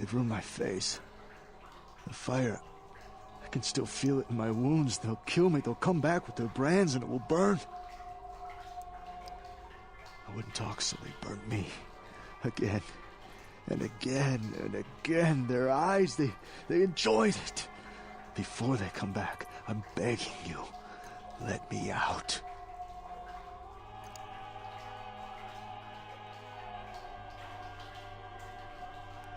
They've ruined my face. The fire, I can still feel it in my wounds. They'll kill me. They'll come back with their brands and it will burn. I wouldn't talk so they burnt me. Again and again and again. Their eyes, they enjoyed it. Before they come back, I'm begging you, let me out.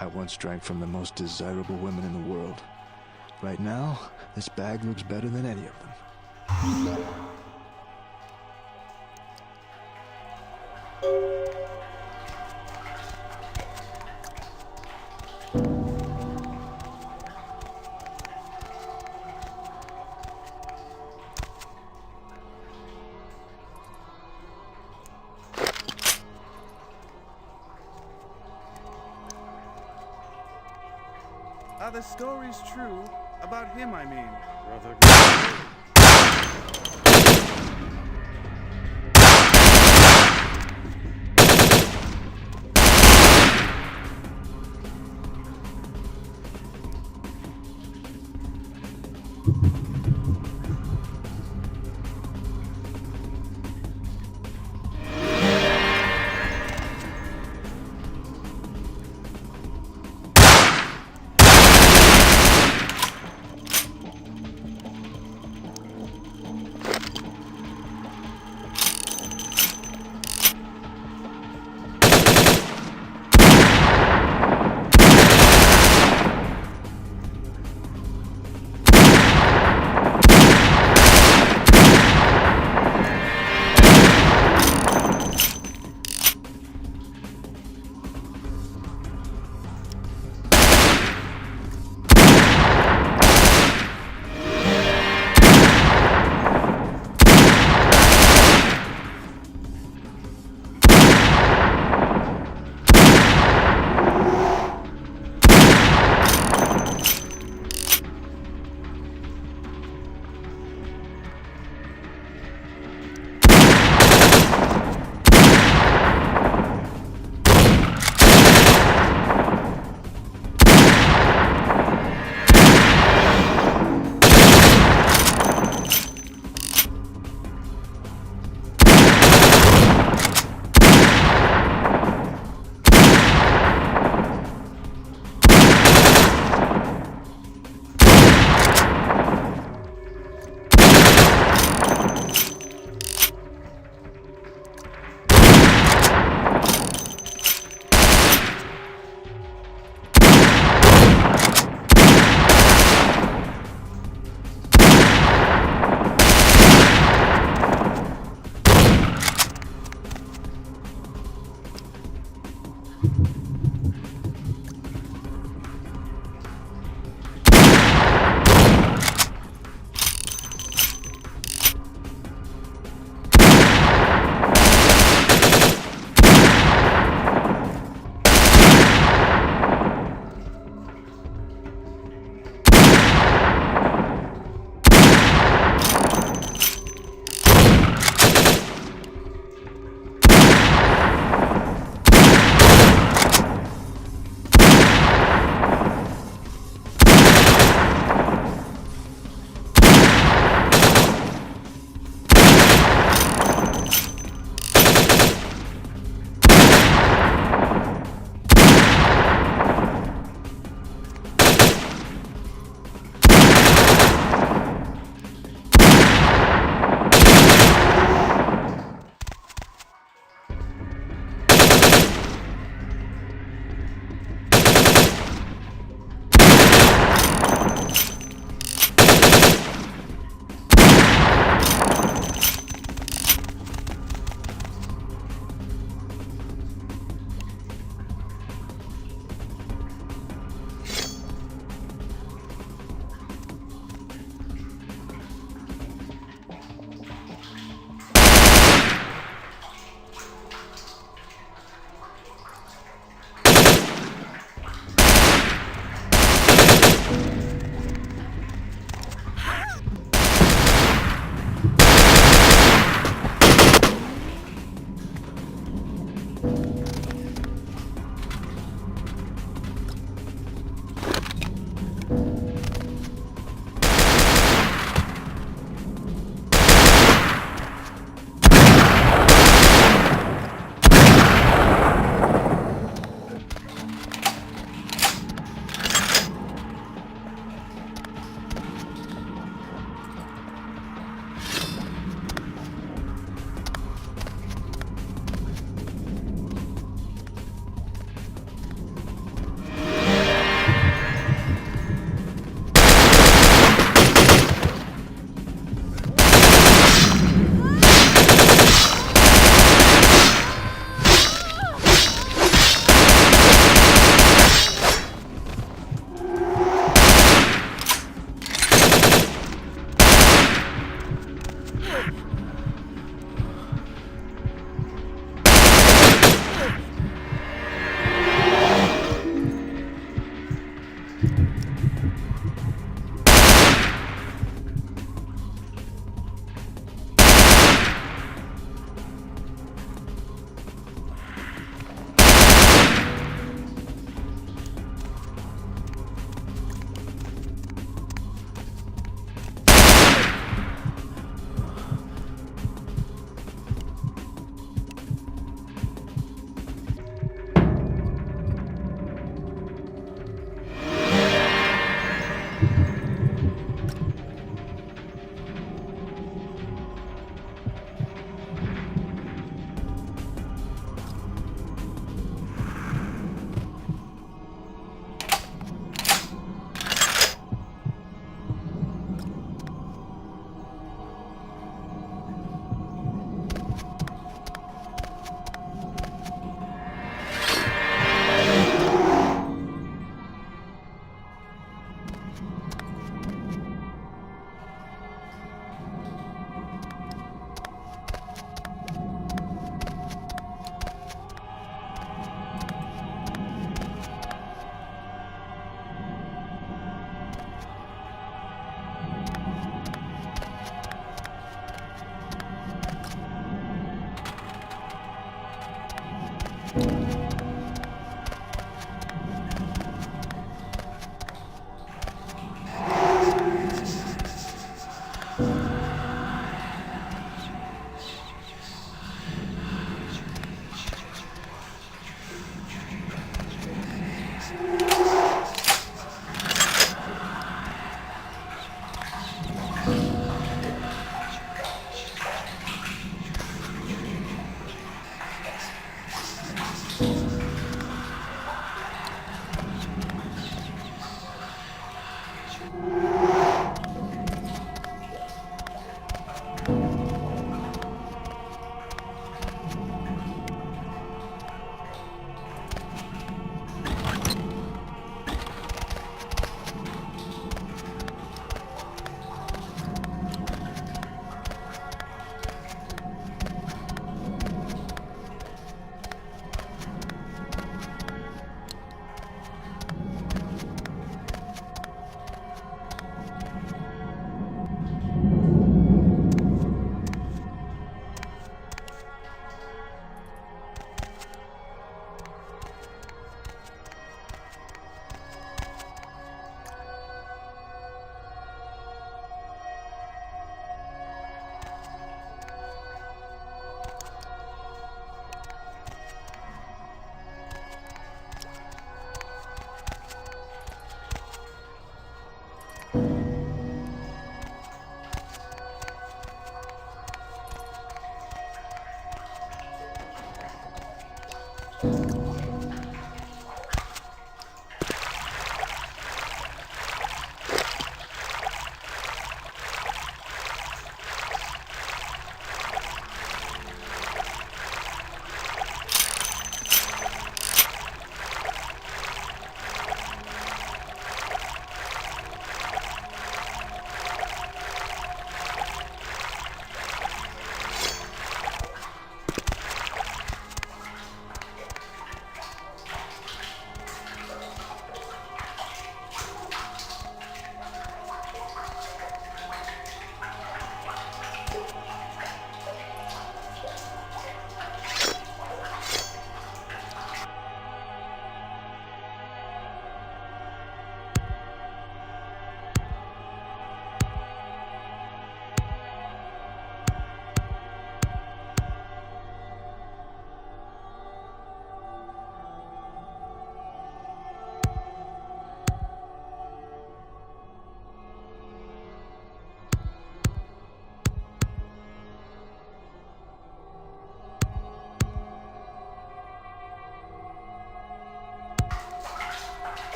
I once drank from the most desirable women in the world. Right now, this bag looks better than any of them. Are the stories true? About him, I mean. Brother.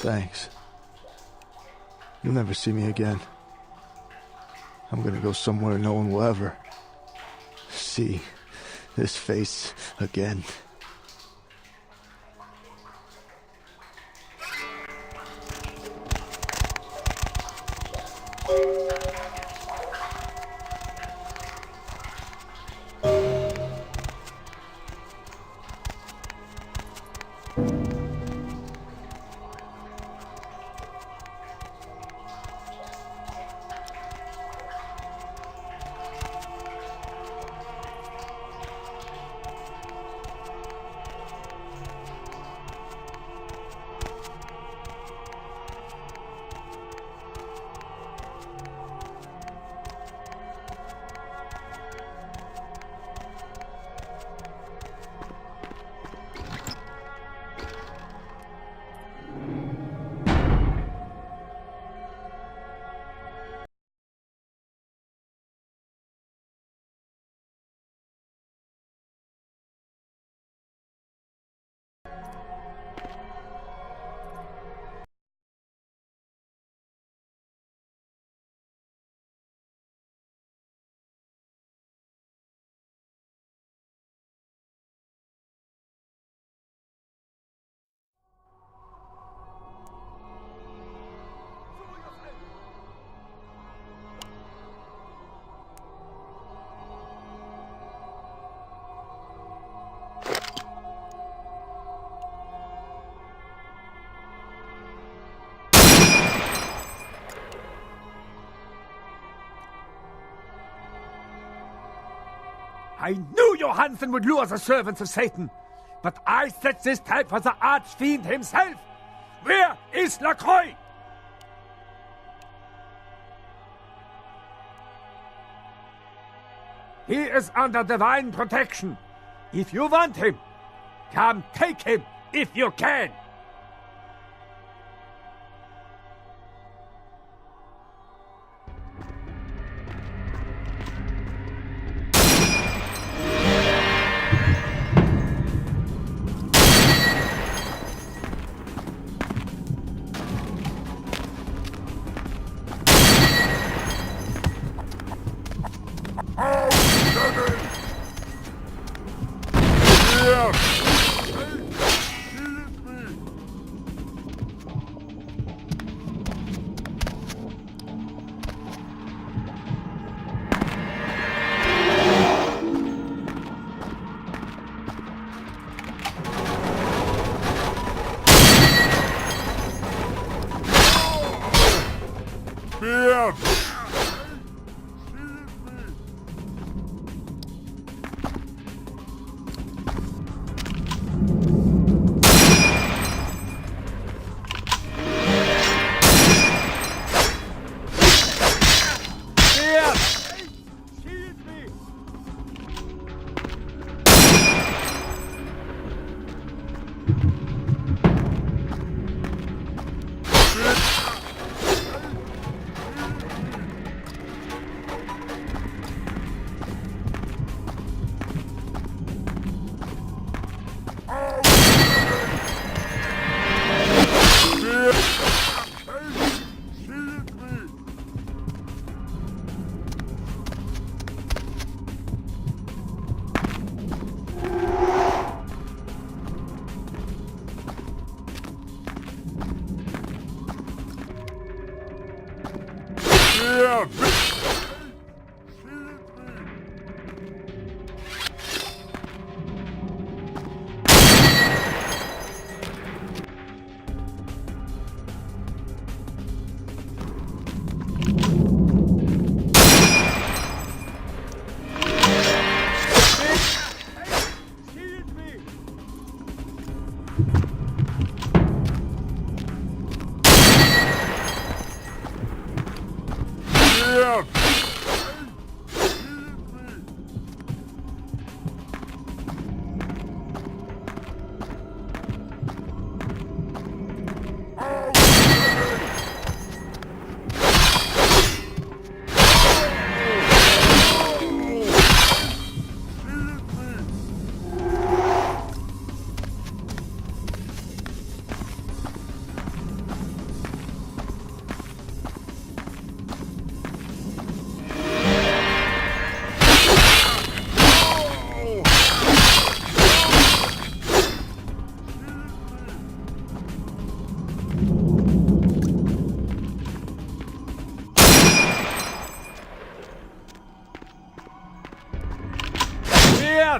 Thanks. You'll never see me again. I'm gonna go somewhere no one will ever see this face again. I knew Johansen would lure the servants of Satan, but I set this trap for the archfiend himself. Where is Lacroix? He is under divine protection. If you want him, come take him if you can.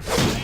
Schwert!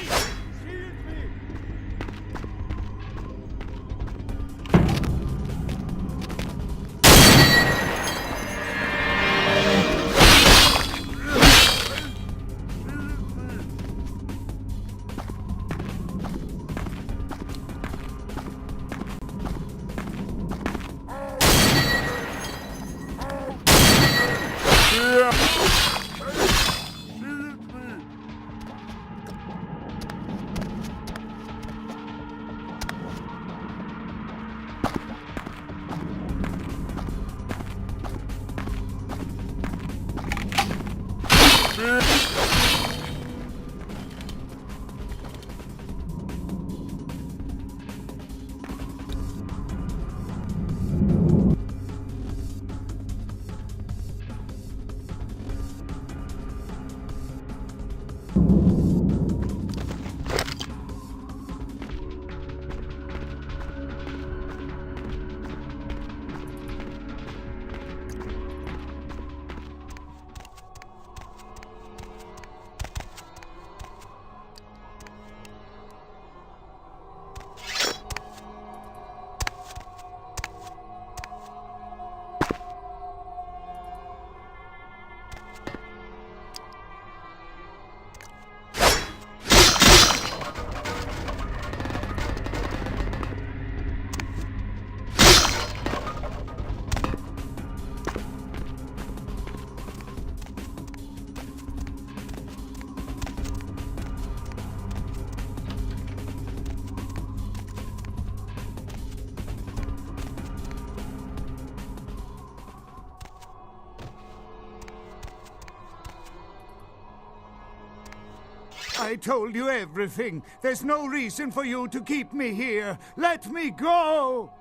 I told you everything. There's no reason for you to keep me here. Let me go!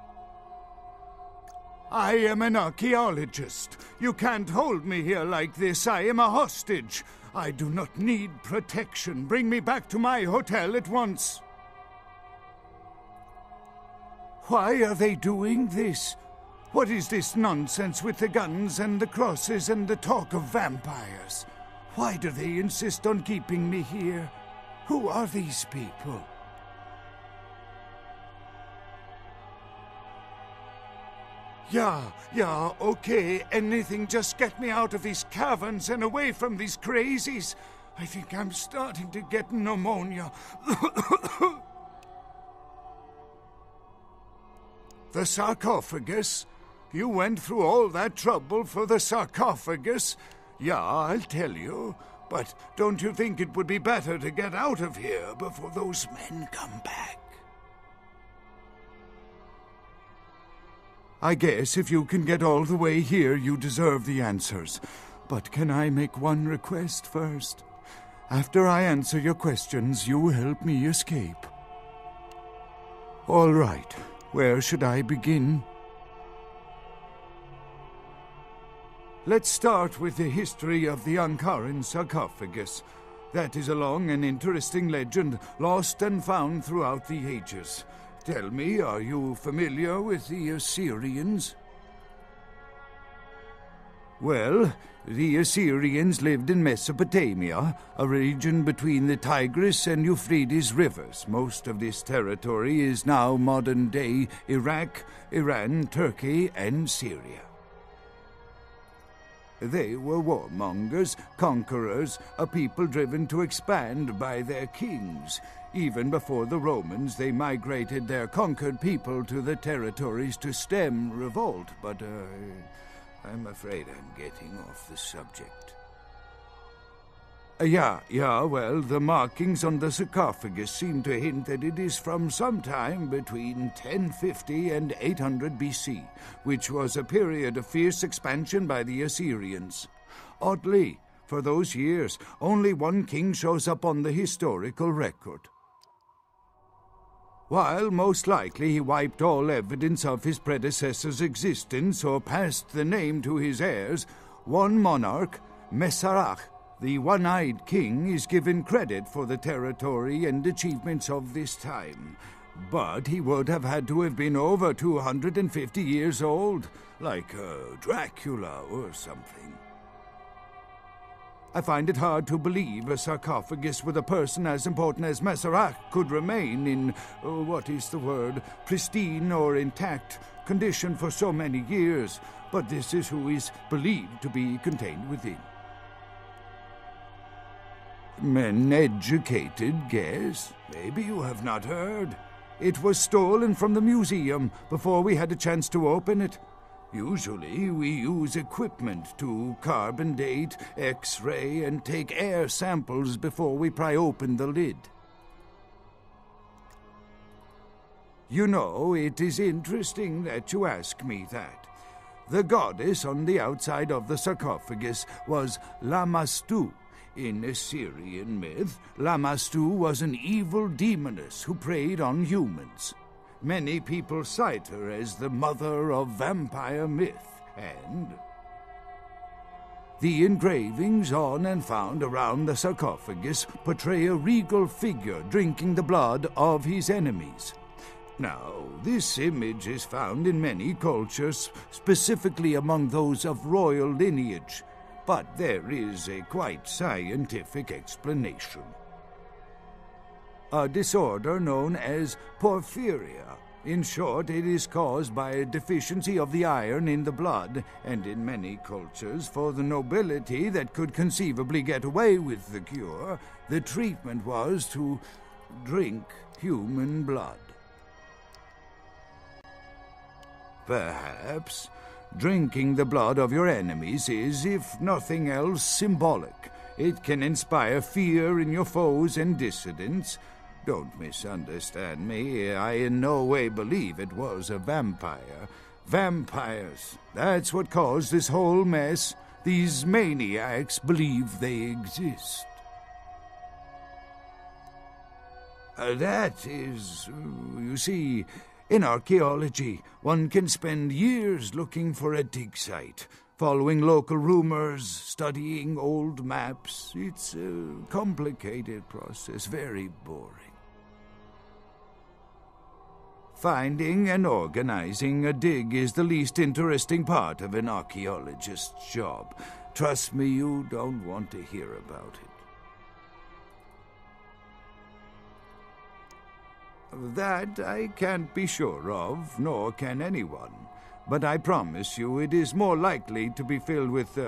I am an archaeologist. You can't hold me here like this. I am a hostage. I do not need protection. Bring me back to my hotel at once. Why are they doing this? What is this nonsense with the guns and the crosses and the talk of vampires? Why do they insist on keeping me here? Who are these people? Yeah, okay, anything, just get me out of these caverns and away from these crazies. I think I'm starting to get pneumonia. The sarcophagus? You went through all that trouble for the sarcophagus? Yeah, I'll tell you. But don't you think it would be better to get out of here before those men come back? I guess if you can get all the way here, you deserve the answers. But can I make one request first? After I answer your questions, you help me escape. All right. Where should I begin? Let's start with the history of the Ankaran sarcophagus. That is a long and interesting legend, lost and found throughout the ages. Tell me, are you familiar with the Assyrians? Well, the Assyrians lived in Mesopotamia, a region between the Tigris and Euphrates rivers. Most of this territory is now modern-day Iraq, Iran, Turkey, and Syria. They were warmongers, conquerors, a people driven to expand by their kings. Even before the Romans, they migrated their conquered people to the territories to stem revolt, but I'm afraid I'm getting off the subject. Well, the markings on the sarcophagus seem to hint that it is from some time between 1050 and 800 BC, which was a period of fierce expansion by the Assyrians. Oddly, for those years, only one king shows up on the historical record. While most likely he wiped all evidence of his predecessor's existence or passed the name to his heirs, one monarch, Mesarach, the one-eyed king, is given credit for the territory and achievements of this time. But he would have had to have been over 250 years old, like Dracula or something. I find it hard to believe a sarcophagus with a person as important as Masquerade could remain in, pristine or intact condition for so many years, but this is who is believed to be contained within. An educated guess? Maybe you have not heard. It was stolen from the museum before we had a chance to open it. Usually we use equipment to carbon date, X-ray, and take air samples before we pry open the lid. You know, it is interesting that you ask me that. The goddess on the outside of the sarcophagus was Lamashtu. In Assyrian myth, Lamashtu was an evil demoness who preyed on humans. Many people cite her as the mother of vampire myth, and the engravings on and found around the sarcophagus portray a regal figure drinking the blood of his enemies. Now, this image is found in many cultures, specifically among those of royal lineage, but there is a quite scientific explanation. A disorder known as porphyria. In short, it is caused by a deficiency of the iron in the blood, and in many cultures, for the nobility that could conceivably get away with the cure, the treatment was to drink human blood. Perhaps drinking the blood of your enemies is, if nothing else, symbolic. It can inspire fear in your foes and dissidents. Don't misunderstand me. I in no way believe it was a vampire. Vampires, that's what caused this whole mess. These maniacs believe they exist. That is, you see, in archaeology, one can spend years looking for a dig site, following local rumors, studying old maps. It's a complicated process, very boring. Finding and organizing a dig is the least interesting part of an archaeologist's job. Trust me, you don't want to hear about it. That I can't be sure of, nor can anyone. But I promise you it is more likely to be filled with,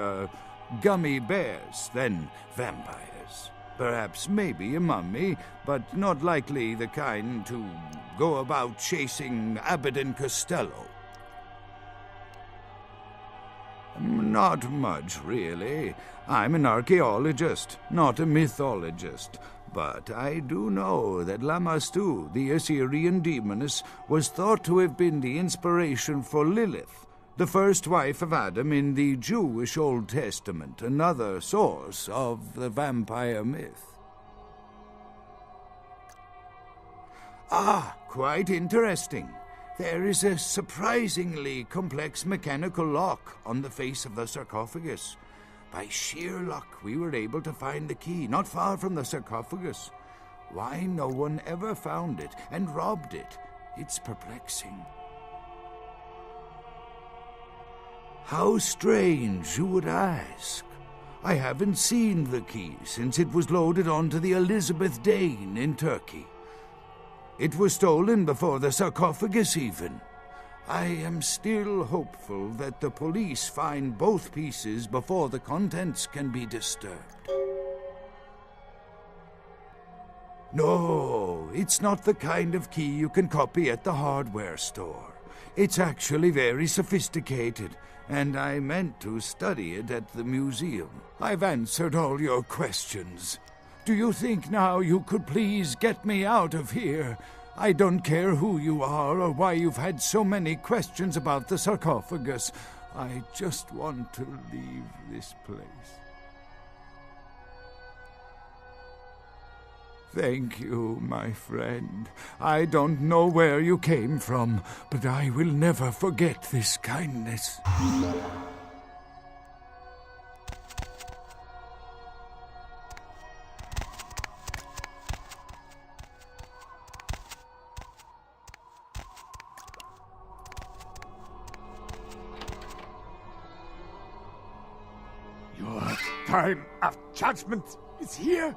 gummy bears than vampires. Perhaps maybe a mummy, but not likely the kind to go about chasing Abbott and Costello. Not much, really. I'm an archaeologist, not a mythologist. But I do know that Lamashtu, the Assyrian demoness, was thought to have been the inspiration for Lilith, the first wife of Adam in the Jewish Old Testament, another source of the vampire myth. Ah, quite interesting. There is a surprisingly complex mechanical lock on the face of the sarcophagus. By sheer luck, we were able to find the key not far from the sarcophagus. Why no one ever found it and robbed it? It's perplexing. How strange, you would ask. I haven't seen the key since it was loaded onto the Elizabeth Dane in Turkey. It was stolen before the sarcophagus even. I am still hopeful that the police find both pieces before the contents can be disturbed. No, it's not the kind of key you can copy at the hardware store. It's actually very sophisticated, and I meant to study it at the museum. I've answered all your questions. Do you think now you could please get me out of here? I don't care who you are or why you've had so many questions about the sarcophagus. I just want to leave this place. Thank you, my friend. I don't know where you came from, but I will never forget this kindness. You're time of judgment is here.